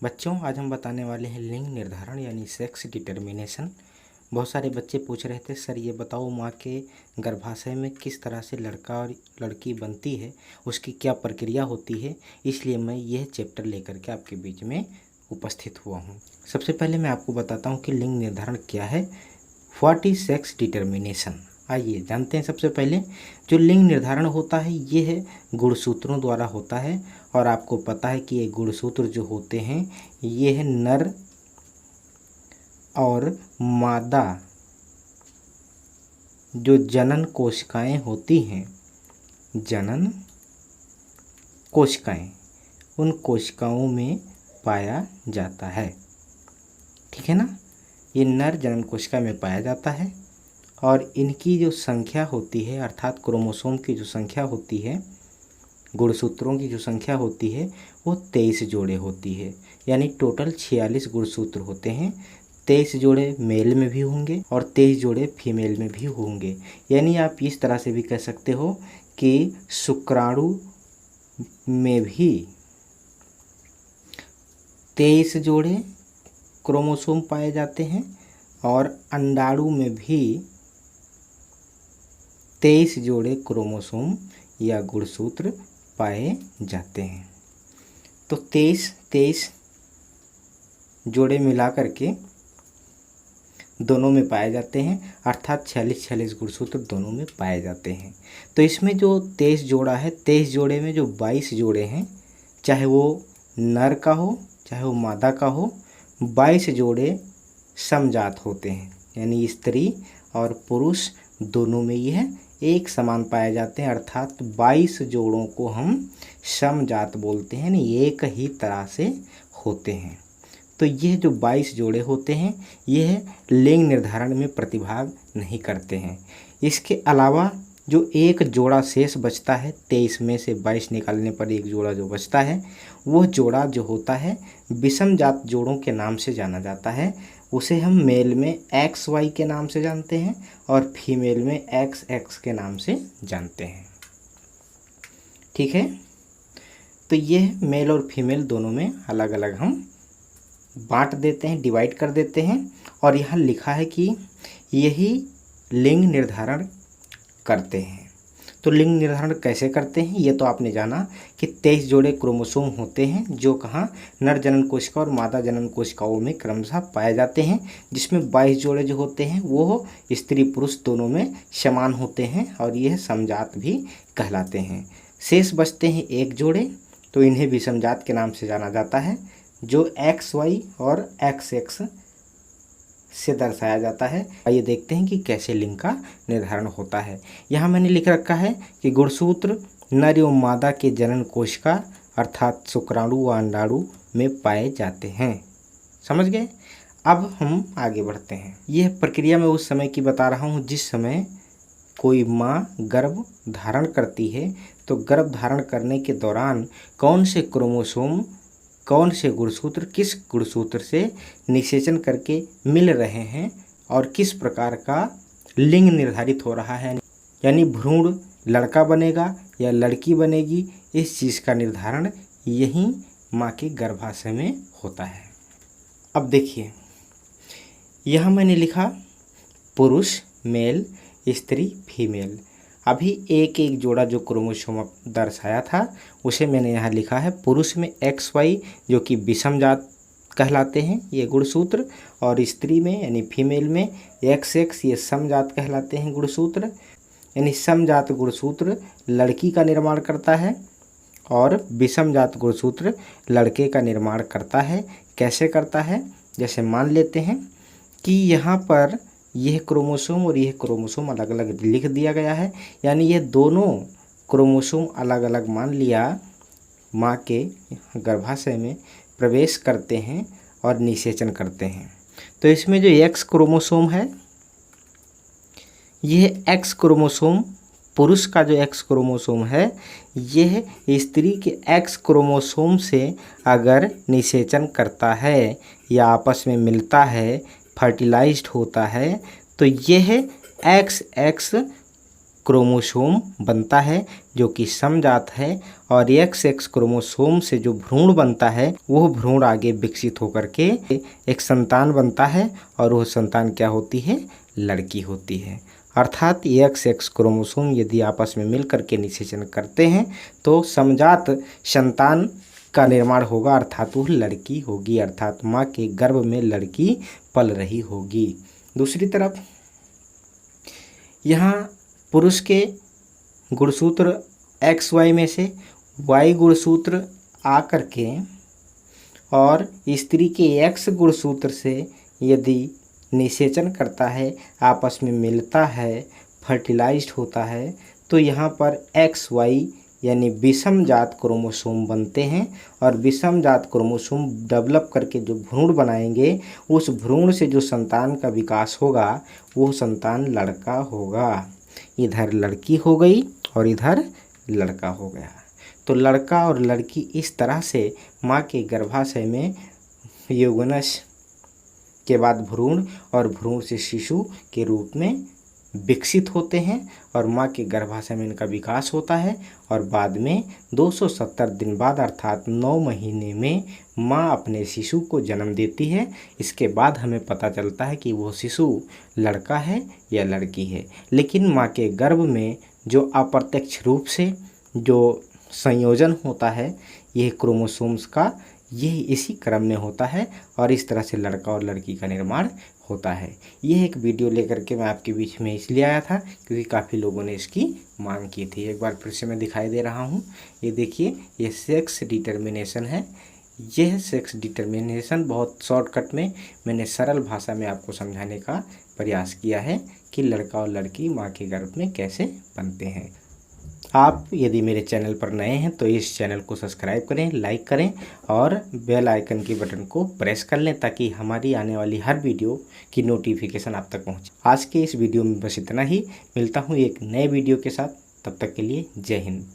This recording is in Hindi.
बच्चों, आज हम बताने वाले हैं लिंग निर्धारण यानी सेक्स डिटर्मिनेशन। बहुत सारे बच्चे पूछ रहे थे, सर ये बताओ माँ के गर्भाशय में किस तरह से लड़का और लड़की बनती है, उसकी क्या प्रक्रिया होती है। इसलिए मैं यह चैप्टर लेकर के आपके बीच में उपस्थित हुआ हूँ। सबसे पहले मैं आपको बताता हूँ कि लिंग निर्धारण क्या है। What is sex determination. आइए जानते हैं। सबसे पहले जो लिंग निर्धारण होता है ये है गुणसूत्रों द्वारा होता है, और आपको पता है कि ये गुणसूत्र जो होते हैं ये है नर और मादा जो जनन कोशिकाएं होती हैं, जनन कोशिकाएं, उन कोशिकाओं में पाया जाता है। ठीक है ना। ये नर जनन कोशिका में पाया जाता है और इनकी जो संख्या होती है अर्थात क्रोमोसोम की जो संख्या होती है, गुणसूत्रों की जो संख्या होती है वो 23 जोड़े होती है। यानी टोटल 46 गुणसूत्र होते हैं। 23 जोड़े मेल में भी होंगे और 23 जोड़े फीमेल में भी होंगे। यानी आप इस तरह से भी कह सकते हो कि शुक्राणु में भी 23 जोड़े क्रोमोसोम पाए जाते हैं और अंडाणु में भी 23 जोड़े क्रोमोसोम या गुणसूत्र पाए जाते हैं। तो 23 जोड़े मिला करके दोनों में पाए जाते हैं, अर्थात 46 गुणसूत्र दोनों में पाए जाते हैं। तो इसमें जो 23 जोड़ा है, 23 जोड़े में जो 22 जोड़े हैं, चाहे वो नर का हो चाहे वो मादा का हो, 22 जोड़े समजात होते हैं। यानी स्त्री और पुरुष दोनों में यह एक समान पाए जाते हैं, अर्थात 22 जोड़ों को हम समजात बोलते हैं। यानी एक ही तरह से होते हैं। तो यह जो 22 जोड़े होते हैं यह लिंग निर्धारण में प्रतिभाग नहीं करते हैं। इसके अलावा जो एक जोड़ा शेष बचता है, 23 में से 22 निकालने पर एक जोड़ा जो बचता है, वह जोड़ा जो होता है विषमजात जोड़ों के नाम से जाना जाता है। उसे हम मेल में XY के नाम से जानते हैं और फीमेल में XX के नाम से जानते हैं। ठीक है। तो यह मेल और फीमेल दोनों में अलग अलग हम बांट देते हैं, डिवाइड कर देते हैं। और यहाँ लिखा है कि यही लिंग निर्धारण करते हैं। तो लिंग निर्धारण कैसे करते हैं ये तो आपने जाना कि 23 जोड़े क्रोमोसोम होते हैं जो कहाँ नर जनन कोशिका और मादा जनन कोशिकाओं में क्रमशः पाए जाते हैं, जिसमें 22 जोड़े जो होते हैं वो स्त्री पुरुष दोनों में समान होते हैं और यह समजात भी कहलाते हैं। शेष बचते हैं एक जोड़े, तो इन्हें विषमजात के नाम से जाना जाता है, जो XY और XX से दर्शाया जाता है। आइए देखते हैं कि कैसे लिंग का निर्धारण होता है। यहाँ मैंने लिख रखा है कि गुणसूत्र नर एवं मादा के जनन कोशिका अर्थात शुक्राणु व अंडाणु में पाए जाते हैं। समझ गए। अब हम आगे बढ़ते हैं। यह प्रक्रिया मैं उस समय की बता रहा हूँ जिस समय कोई माँ गर्भ धारण करती है। तो गर्भ धारण करने के दौरान कौन से क्रोमोसोम, कौन से गुणसूत्र किस गुणसूत्र से निषेचन करके मिल रहे हैं और किस प्रकार का लिंग निर्धारित हो रहा है, यानी भ्रूण लड़का बनेगा या लड़की बनेगी, इस चीज़ का निर्धारण यहीं माँ के गर्भाशय में होता है। अब देखिए, यहाँ मैंने लिखा पुरुष मेल, स्त्री फीमेल। अभी एक एक जोड़ा जो क्रोमोसोम दर्शाया था उसे मैंने यहाँ लिखा है। पुरुष में XY जो कि विषमजात कहलाते हैं ये गुणसूत्र, और स्त्री में यानी फीमेल में XX ये समजात कहलाते हैं गुणसूत्र। यानी समजात गुणसूत्र लड़की का निर्माण करता है और विषमजात गुणसूत्र लड़के का निर्माण करता है। कैसे करता है, जैसे मान लेते हैं कि यहाँ पर यह क्रोमोसोम और यह क्रोमोसोम अलग अलग लिख दिया गया है, यानी ये दोनों क्रोमोसोम अलग अलग मान लिया माँ के गर्भाशय में प्रवेश करते हैं और निषेचन करते हैं। तो इसमें जो X क्रोमोसोम है, यह X क्रोमोसोम पुरुष का जो X क्रोमोसोम है यह स्त्री के X क्रोमोसोम से अगर निषेचन करता है या आपस में मिलता है, फर्टिलाइज्ड होता है, तो यह XX क्रोमोसोम बनता है जो कि समजात है, और XX क्रोमोसोम से जो भ्रूण बनता है वह भ्रूण आगे विकसित होकर के एक संतान बनता है, और वह संतान क्या होती है? लड़की होती है। अर्थात XX क्रोमोसोम यदि आपस में मिलकर के निषेचन करते हैं तो समजात संतान का निर्माण होगा, अर्थात वह लड़की होगी, अर्थात माँ के गर्भ में लड़की पल रही होगी। दूसरी तरफ यहाँ पुरुष के गुणसूत्र XY में से Y गुणसूत्र आ करके और स्त्री के X गुणसूत्र से यदि निषेचन करता है, आपस में मिलता है, फर्टिलाइज्ड होता है, तो यहाँ पर XY यानी विषम जात क्रोमोसोम बनते हैं, और विषम जात क्रोमोसोम डेवलप करके जो भ्रूण बनाएंगे, उस भ्रूण से जो संतान का विकास होगा वो संतान लड़का होगा। इधर लड़की हो गई और इधर लड़का हो गया। तो लड़का और लड़की इस तरह से माँ के गर्भाशय में यौवनस के बाद भ्रूण और भ्रूण से शिशु के रूप में विकसित होते हैं, और माँ के गर्भाशय में इनका विकास होता है, और बाद में 270 दिन बाद अर्थात 9 महीने में माँ अपने शिशु को जन्म देती है। इसके बाद हमें पता चलता है कि वो शिशु लड़का है या लड़की है। लेकिन माँ के गर्भ में जो अप्रत्यक्ष रूप से जो संयोजन होता है यह क्रोमोसोम्स का, यह इसी क्रम में होता है, और इस तरह से लड़का और लड़की का निर्माण होता है। यह एक वीडियो लेकर के मैं आपके बीच में इसलिए आया था क्योंकि काफ़ी लोगों ने इसकी मांग की थी। एक बार फिर से मैं दिखाई दे रहा हूँ, ये देखिए, ये सेक्स डिटर्मिनेशन है। यह सेक्स डिटर्मिनेशन बहुत शॉर्टकट में मैंने सरल भाषा में आपको समझाने का प्रयास किया है कि लड़का और लड़की माँ के गर्भ में कैसे बनते हैं। आप यदि मेरे चैनल पर नए हैं तो इस चैनल को सब्सक्राइब करें, लाइक करें और बेल आइकन की बटन को प्रेस कर लें ताकि हमारी आने वाली हर वीडियो की नोटिफिकेशन आप तक पहुंचे। आज के इस वीडियो में बस इतना ही। मिलता हूं एक नए वीडियो के साथ, तब तक के लिए जय हिंद।